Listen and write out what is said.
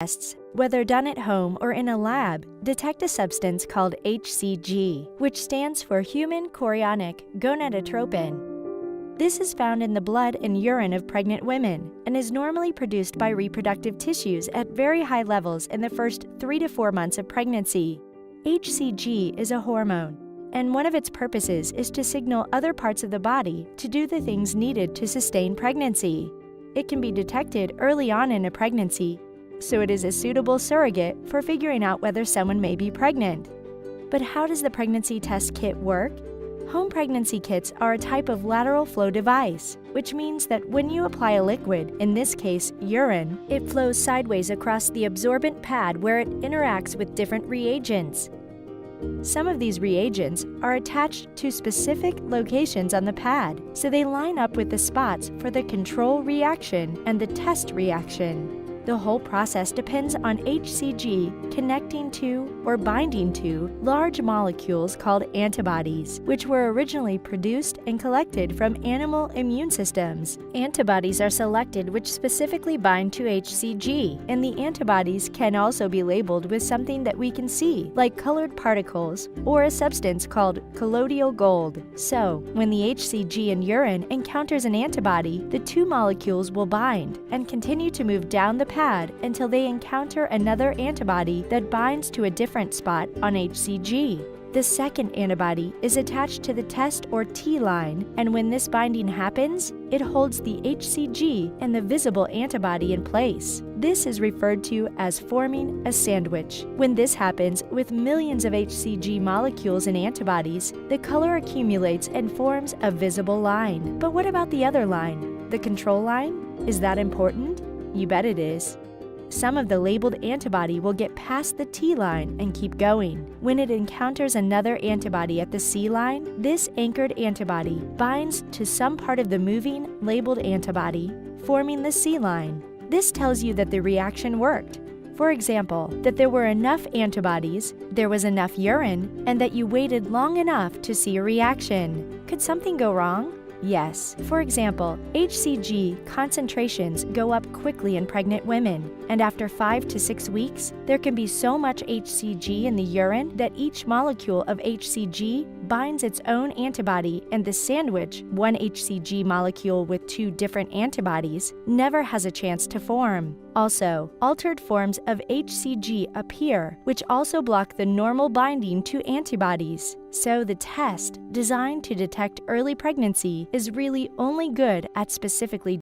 Tests, whether done at home or in a lab, detect a substance called HCG, which stands for human chorionic gonadotrophin. This is found in the blood and urine of pregnant women and is normally produced by reproductive tissues at very high levels in the first 3 to 4 months of pregnancy. HCG is a hormone, and one of its purposes is to signal other parts of the body to do the things needed to sustain pregnancy. It can be detected early on in a pregnancy, so it is a suitable surrogate for figuring out whether someone may be pregnant. But how does the pregnancy test kit work? Home pregnancy kits are a type of lateral flow device, which means that when you apply a liquid, in this case urine, it flows sideways across the absorbent pad where it interacts with different reagents. Some of these reagents are attached to specific locations on the pad, so they line up with the spots for the control reaction and the test reaction. The whole process depends on HCG connecting to or binding to large molecules called antibodies, which were originally produced and collected from animal immune systems. Antibodies are selected which specifically bind to HCG, and the antibodies can also be labeled with something that we can see, like colored particles or a substance called colloidal gold. So, when the HCG in urine encounters an antibody, the two molecules will bind and continue to move down the pad until they encounter another antibody that binds to a different spot on HCG. The second antibody is attached to the test or T line, and when this binding happens, it holds the HCG and the visible antibody in place. This is referred to as forming a sandwich. When this happens with millions of HCG molecules and antibodies, the color accumulates and forms a visible line. But what about the other line, the control line? Is that important? You bet it is. Some of the labeled antibody will get past the T line and keep going. When it encounters another antibody at the C line, this anchored antibody binds to some part of the moving labeled antibody, forming the C line. This tells you that the reaction worked. For example, that there were enough antibodies, there was enough urine, and that you waited long enough to see a reaction. Could something go wrong? Yes. For example, HCG concentrations go up quickly in pregnant women, and after 5 to 6 weeks, there can be so much HCG in the urine that each molecule of HCG binds its own antibody, and the sandwich, one HCG molecule with two different antibodies, never has a chance to form. Also, altered forms of HCG appear, which also block the normal binding to antibodies. So the test, designed to detect early pregnancy, is really only good at specifically